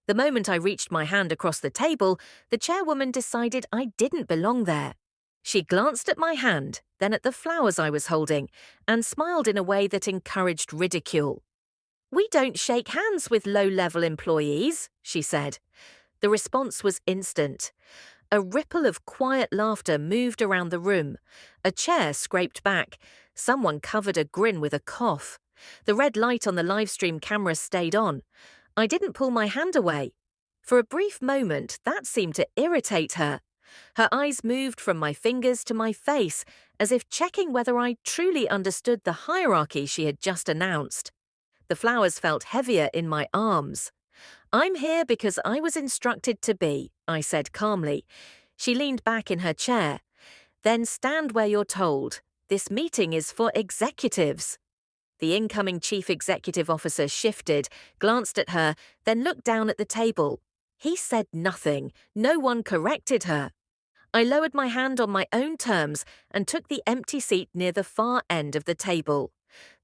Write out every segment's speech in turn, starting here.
The moment I reached my hand across the table, the chairwoman decided I didn't belong there. She glanced at my hand, then at the flowers I was holding, and smiled in a way that encouraged ridicule. "We don't shake hands with low-level employees," she said. The response was instant. A ripple of quiet laughter moved around the room. A chair scraped back. Someone covered a grin with a cough. The red light on the livestream camera stayed on. I didn't pull my hand away. For a brief moment, that seemed to irritate her. Her eyes moved from my fingers to my face, as if checking whether I truly understood the hierarchy she had just announced. The flowers felt heavier in my arms. "I'm here because I was instructed to be," I said calmly. She leaned back in her chair. "Then stand where you're told. This meeting is for executives." The incoming chief executive officer shifted, glanced at her, then looked down at the table. He said nothing. No one corrected her. I lowered my hand on my own terms and took the empty seat near the far end of the table.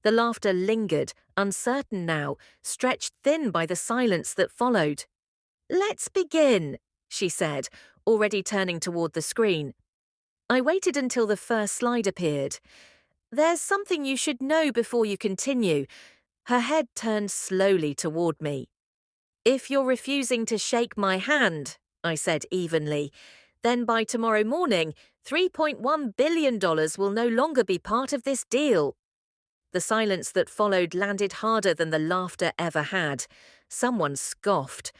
The laughter lingered, uncertain now, stretched thin by the silence that followed. "Let's begin," she said, already turning toward the screen. I waited until the first slide appeared. "There's something you should know before you continue." Her head turned slowly toward me. "If you're refusing to shake my hand," I said evenly, "then by tomorrow morning, $3.1 billion will no longer be part of this deal." The silence that followed landed harder than the laughter ever had. Someone scoffed.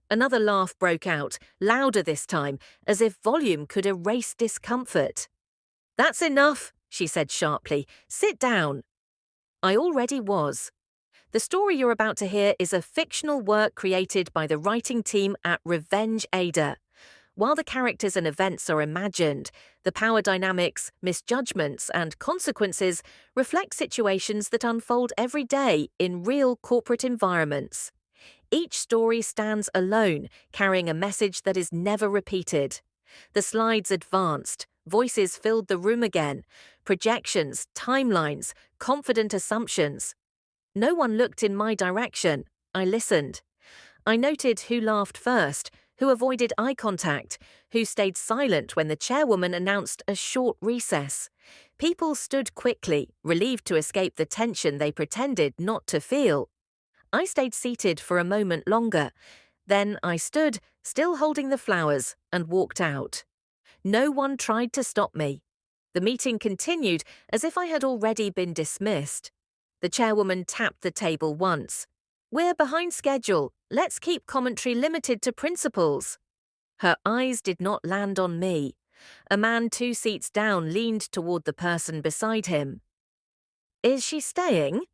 Another laugh broke out, louder this time, as if volume could erase discomfort. "That's enough," she said sharply. "Sit down." I already was. The story you're about to hear is a fictional work created by the writing team at Revenge Ada. While the characters and events are imagined, the power dynamics, misjudgments, and consequences reflect situations that unfold every day in real corporate environments. Each story stands alone, carrying a message that is never repeated. The slides advanced, voices filled the room again, projections, timelines, confident assumptions. No one looked in my direction. I listened. I noted who laughed first, who avoided eye contact, who stayed silent when the chairwoman announced a short recess. People stood quickly, relieved to escape the tension they pretended not to feel. I stayed seated for a moment longer. Then I stood, still holding the flowers, and walked out. No one tried to stop me. The meeting continued as if I had already been dismissed. The chairwoman tapped the table once. "We're behind schedule. Let's keep commentary limited to principles." Her eyes did not land on me. A man 2 seats down leaned toward the person beside him. "Is she staying?"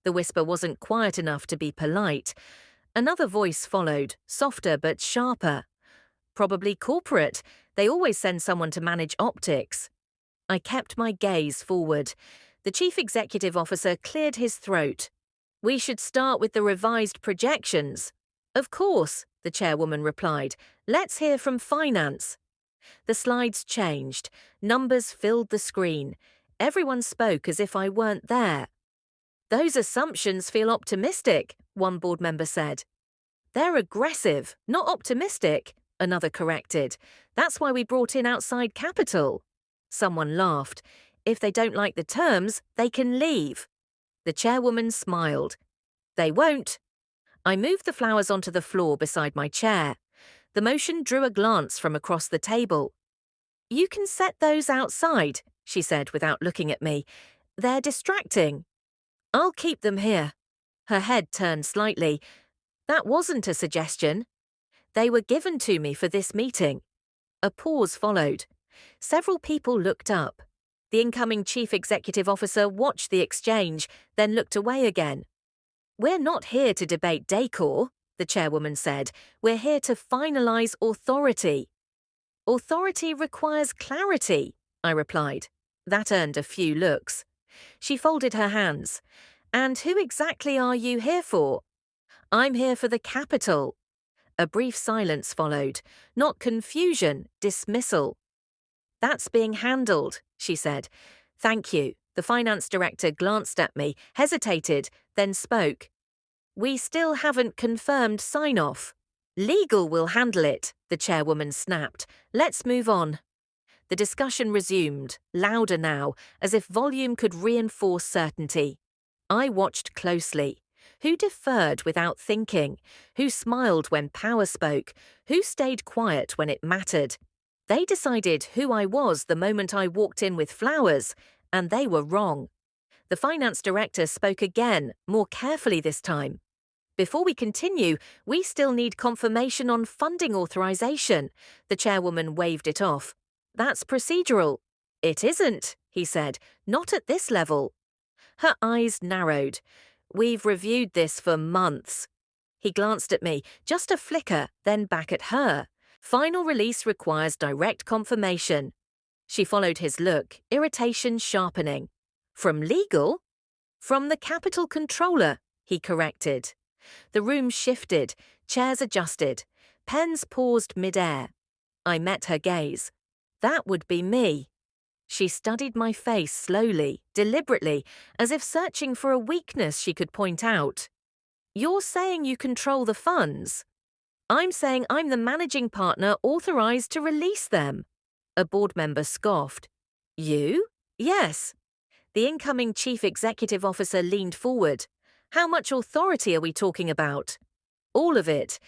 The whisper wasn't quiet enough to be polite. Another voice followed, softer but sharper. "Probably corporate. They always send someone to manage optics." I kept my gaze forward. The chief executive officer cleared his throat. "We should start with the revised projections." "Of course," the chairwoman replied. "Let's hear from finance." The slides changed. Numbers filled the screen. Everyone spoke as if I weren't there. "Those assumptions feel optimistic," one board member said. "They're aggressive, not optimistic," another corrected. "That's why we brought in outside capital." Someone laughed. "If they don't like the terms, they can leave." The chairwoman smiled. "They won't." I moved the flowers onto the floor beside my chair. The motion drew a glance from across the table. "You can set those outside," she said without looking at me. "They're distracting." "I'll keep them here." Her head turned slightly. "That wasn't a suggestion." "They were given to me for this meeting." A pause followed. Several people looked up. The incoming chief executive officer watched the exchange, then looked away again. "We're not here to debate decor," the chairwoman said. "We're here to finalize authority." "Authority requires clarity," I replied. That earned a few looks. She folded her hands. "And who exactly are you here for?" "I'm here for the capital." A brief silence followed. Not confusion, dismissal. "That's being handled," she said. "Thank you." The finance director glanced at me, hesitated, then spoke. "We still haven't confirmed sign-off." Legal will handle it, the chairwoman snapped. Let's move on. The discussion resumed, louder now, as if volume could reinforce certainty. I watched closely. Who deferred without thinking? Who smiled when power spoke? Who stayed quiet when it mattered? They decided who I was the moment I walked in with flowers, and they were wrong. The finance director spoke again, more carefully this time. Before we continue, we still need confirmation on funding authorization. The chairwoman waved it off. That's procedural. It isn't, he said. Not at this level. Her eyes narrowed. We've reviewed this for months. He glanced at me, just a flicker, then back at her. Final release requires direct confirmation. She followed his look, irritation sharpening. From legal? From the capital controller, he corrected. The room shifted, chairs adjusted, pens paused mid-air. I met her gaze. That would be me. She studied my face slowly, deliberately, as if searching for a weakness she could point out. You're saying you control the funds? I'm saying I'm the managing partner authorized to release them. A board member scoffed. You? Yes. The incoming chief executive officer leaned forward. How much authority are we talking about? All of it.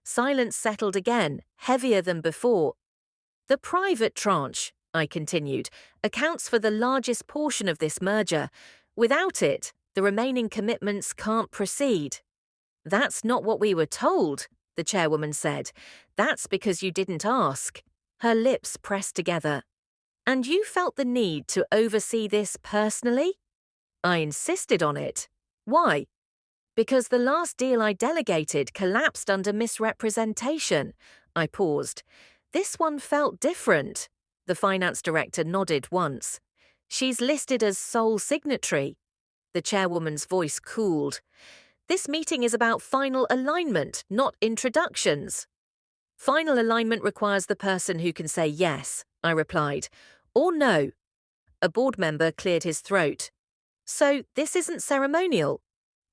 Silence settled again, heavier than before. The private tranche, I continued, accounts for the largest portion of this merger. Without it, the remaining commitments can't proceed. That's not what we were told, the chairwoman said. That's because you didn't ask. Her lips pressed together. And you felt the need to oversee this personally? I insisted on it. Why? Because the last deal I delegated collapsed under misrepresentation. I paused. This one felt different. The finance director nodded once. She's listed as sole signatory. The chairwoman's voice cooled. This meeting is about final alignment, not introductions. Final alignment requires the person who can say yes, I replied, or no. A board member cleared his throat. So this isn't ceremonial?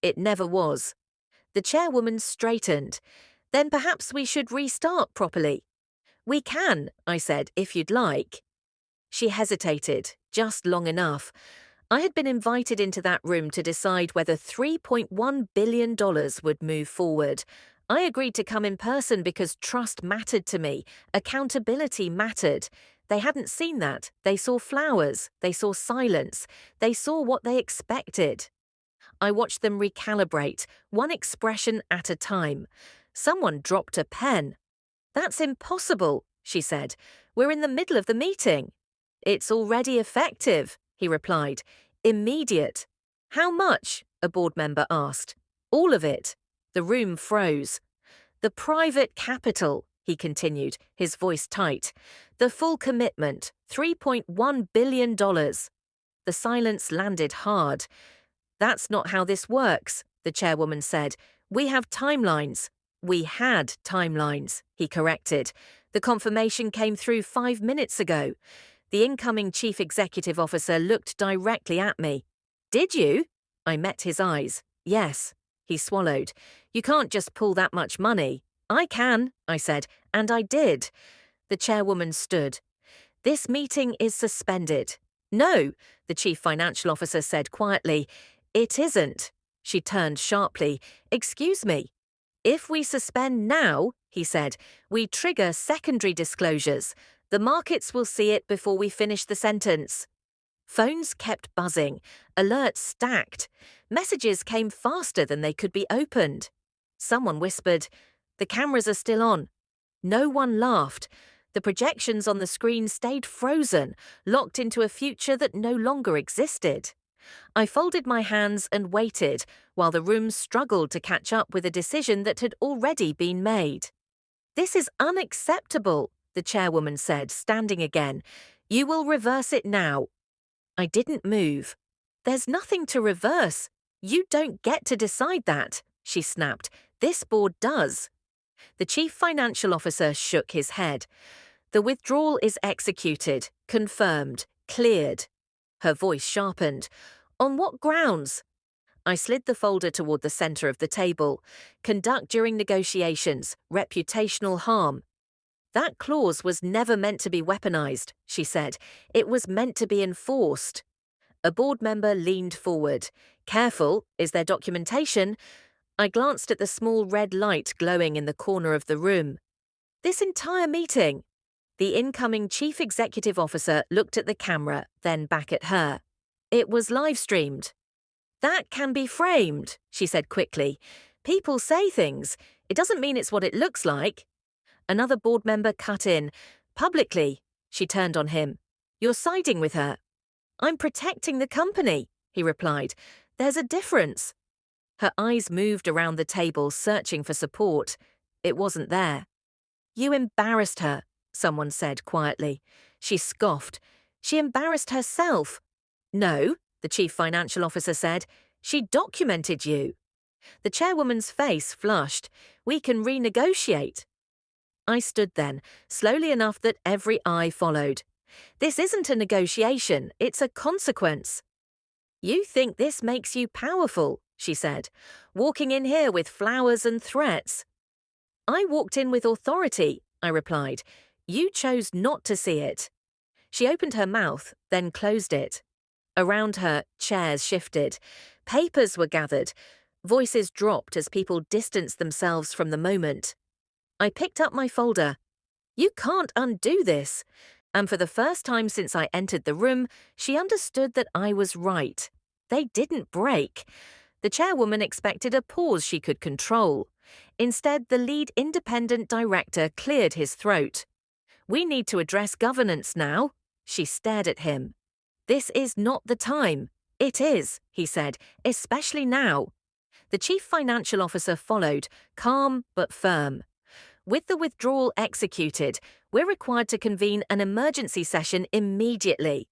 It never was. The chairwoman straightened. Then perhaps we should restart properly. We can, I said, if you'd like. She hesitated, just long enough. I had been invited into that room to decide whether $3.1 billion would move forward. I agreed to come in person because trust mattered to me, accountability mattered. They hadn't seen that. They saw flowers. They saw silence. They saw what they expected. I watched them recalibrate, one expression at a time. Someone dropped a pen. That's impossible, she said. We're in the middle of the meeting. It's already effective, he replied. Immediate. How much? A board member asked. All of it. The room froze. The private capital, he continued, his voice tight. The full commitment, $3.1 billion. The silence landed hard. That's not how this works, the chairwoman said. We have timelines. We had timelines, he corrected. The confirmation came through 5 minutes ago. The incoming chief executive officer looked directly at me. Did you? I met his eyes. Yes. He swallowed. You can't just pull that much money. I can, I said, and I did. The chairwoman stood. This meeting is suspended. No, the chief financial officer said quietly. It isn't. She turned sharply. Excuse me. If we suspend now, he said, we trigger secondary disclosures. The markets will see it before we finish the sentence. Phones kept buzzing. Alerts stacked. Messages came faster than they could be opened. Someone whispered, "The cameras are still on." No one laughed. The projections on the screen stayed frozen, locked into a future that no longer existed. I folded my hands and waited, while the room struggled to catch up with a decision that had already been made. "This is unacceptable," the chairwoman said, standing again. "You will reverse it now." I didn't move. "There's nothing to reverse. You don't get to decide that," she snapped. "This board does." The chief financial officer shook his head. "The withdrawal is executed, confirmed, cleared." Her voice sharpened. "On what grounds?" I slid the folder toward the center of the table. Conduct during negotiations, reputational harm. That clause was never meant to be weaponized, she said. It was meant to be enforced. A board member leaned forward. Careful, is there documentation? I glanced at the small red light glowing in the corner of the room. This entire meeting. The incoming chief executive officer looked at the camera, then back at her. It was live-streamed. That can be framed, she said quickly. People say things. It doesn't mean it's what it looks like. Another board member cut in. Publicly, she turned on him. You're siding with her. I'm protecting the company, he replied. There's a difference. Her eyes moved around the table, searching for support. It wasn't there. You embarrassed her, someone said quietly. She scoffed. She embarrassed herself. No, the chief financial officer said. She documented you. The chairwoman's face flushed. We can renegotiate. I stood then, slowly enough that every eye followed. This isn't a negotiation, it's a consequence. You think this makes you powerful, she said, walking in here with flowers and threats. I walked in with authority, I replied. You chose not to see it. She opened her mouth, then closed it. Around her, chairs shifted. Papers were gathered. Voices dropped as people distanced themselves from the moment. I picked up my folder. You can't undo this. And for the first time since I entered the room, she understood that I was right. They didn't break. The chairwoman expected a pause she could control. Instead, the lead independent director cleared his throat. We need to address governance now. She stared at him. This is not the time. It is, he said, especially now. The chief financial officer followed, calm but firm. With the withdrawal executed, we're required to convene an emergency session immediately.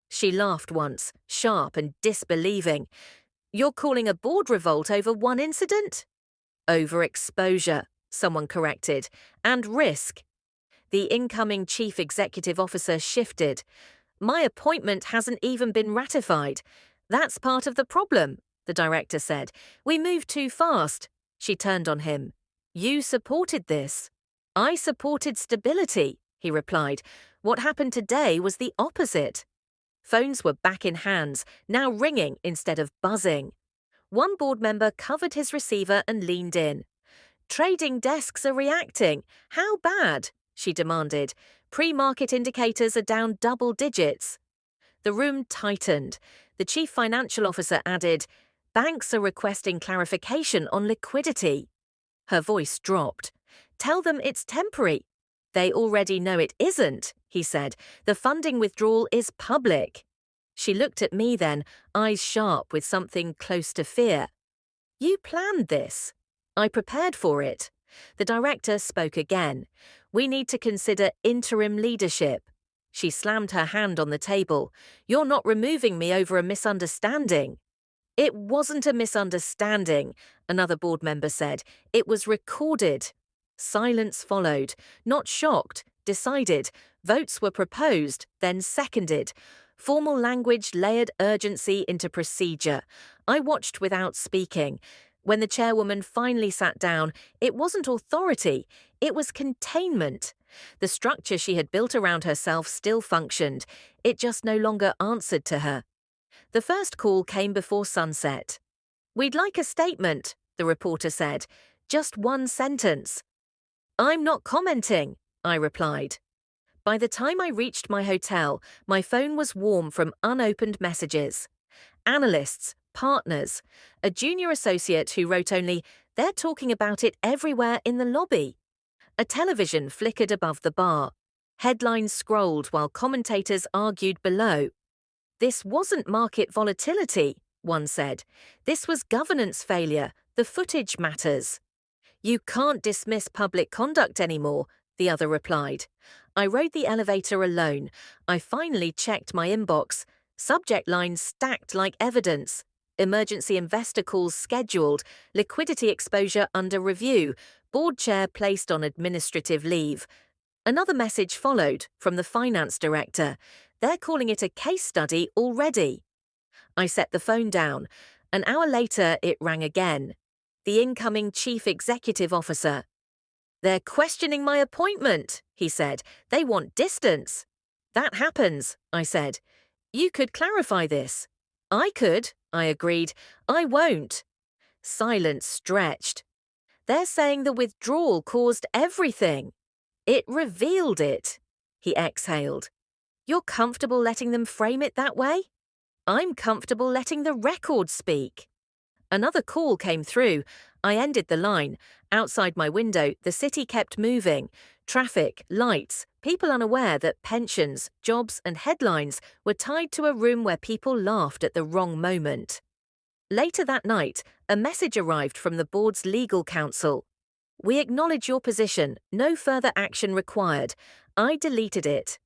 She laughed once, sharp and disbelieving. You're calling a board revolt over one incident? Overexposure, someone corrected, and risk. The incoming chief executive officer shifted. My appointment hasn't even been ratified. That's part of the problem, the director said. We moved too fast. She turned on him. You supported this. I supported stability, he replied. What happened today was the opposite. Phones were back in hands, now ringing instead of buzzing. One board member covered his receiver and leaned in. Trading desks are reacting. How bad? She demanded. Pre-market indicators are down double digits. The room tightened. The chief financial officer added, banks are requesting clarification on liquidity. Her voice dropped. Tell them it's temporary. They already know it isn't, he said. The funding withdrawal is public. She looked at me then, eyes sharp with something close to fear. You planned this. I prepared for it. The director spoke again. We need to consider interim leadership. She slammed her hand on the table. You're not removing me over a misunderstanding. It wasn't a misunderstanding, another board member said. It was recorded. Silence followed. Not shocked, decided. Votes were proposed, then seconded. Formal language layered urgency into procedure. I watched without speaking. When the chairwoman finally sat down, it wasn't authority, it was containment. The structure she had built around herself still functioned. It just no longer answered to her. The first call came before sunset. We'd like a statement, the reporter said. Just one sentence. I'm not commenting, I replied. By the time I reached my hotel, my phone was warm from unopened messages. Analysts, partners, a junior associate who wrote only, they're talking about it everywhere in the lobby. A television flickered above the bar. Headlines scrolled while commentators argued below. This wasn't market volatility, one said. This was governance failure. The footage matters. You can't dismiss public conduct anymore, the other replied. I rode the elevator alone. I finally checked my inbox. Subject lines stacked like evidence. Emergency investor calls scheduled. Liquidity exposure under review. Board chair placed on administrative leave. Another message followed from the finance director. They're calling it a case study already. I set the phone down. An hour later, it rang again. The incoming chief executive officer. "They're questioning my appointment," he said. "They want distance." "That happens," I said. "You could clarify this." "I could," I agreed. "I won't." Silence stretched. "They're saying the withdrawal caused everything." "It revealed it," he exhaled. "You're comfortable letting them frame it that way?" "I'm comfortable letting the record speak." Another call came through. I ended the line. Outside my window, the city kept moving. Traffic, lights, people unaware that pensions, jobs, and headlines were tied to a room where people laughed at the wrong moment. Later that night, a message arrived from the board's legal counsel. "We acknowledge your position. No further action required." I deleted it.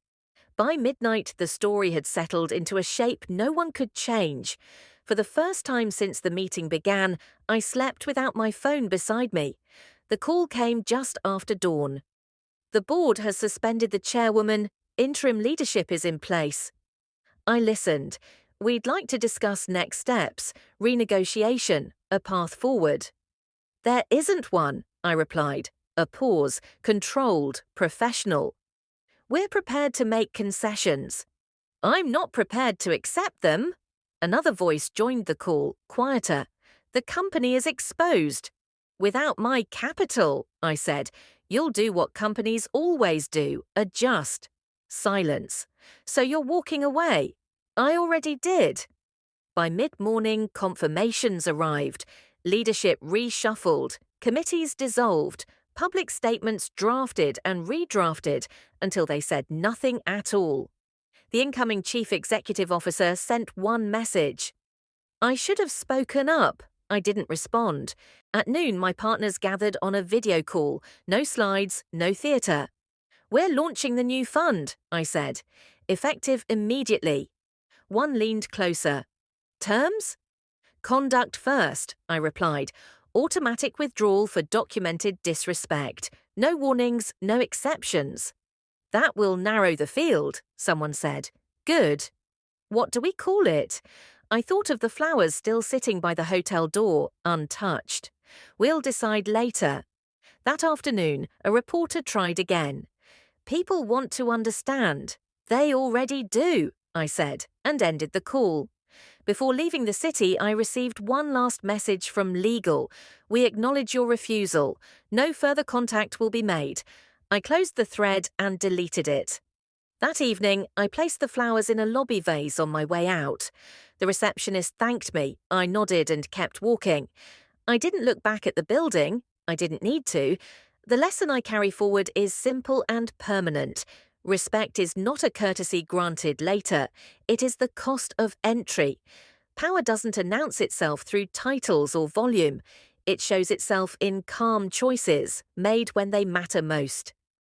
By midnight, the story had settled into a shape no one could change. For the first time since the meeting began, I slept without my phone beside me. The call came just after dawn. "The board has suspended the chairwoman. Interim leadership is in place." I listened. "We'd like to discuss next steps, renegotiation, a path forward." "There isn't one," I replied. A pause, controlled, professional. "We're prepared to make concessions." "I'm not prepared to accept them." Another voice joined the call, quieter. "The company is exposed." "Without my capital," I said. "You'll do what companies always do, adjust." Silence. "So you're walking away?" "I already did." By mid-morning, confirmations arrived. Leadership reshuffled, committees dissolved, public statements drafted and redrafted until they said nothing at all. The incoming chief executive officer sent one message. "I should have spoken up." I didn't respond. At noon, my partners gathered on a video call. No slides, no theatre. "We're launching the new fund," I said. "Effective immediately." One leaned closer. "Terms?" "Conduct first," I replied. "Automatic withdrawal for documented disrespect. No warnings, no exceptions." "That will narrow the field," someone said. "Good." "What do we call it?" I thought of the flowers still sitting by the hotel door, untouched. "We'll decide later." That afternoon, a reporter tried again. "People want to understand." "They already do," I said, and ended the call. Before leaving the city, I received one last message from legal. "We acknowledge your refusal. No further contact will be made." I closed the thread and deleted it. That evening, I placed the flowers in a lobby vase on my way out. The receptionist thanked me. I nodded and kept walking. I didn't look back at the building. I didn't need to. The lesson I carry forward is simple and permanent. Respect is not a courtesy granted later. It is the cost of entry. Power doesn't announce itself through titles or volume. It shows itself in calm choices made when they matter most.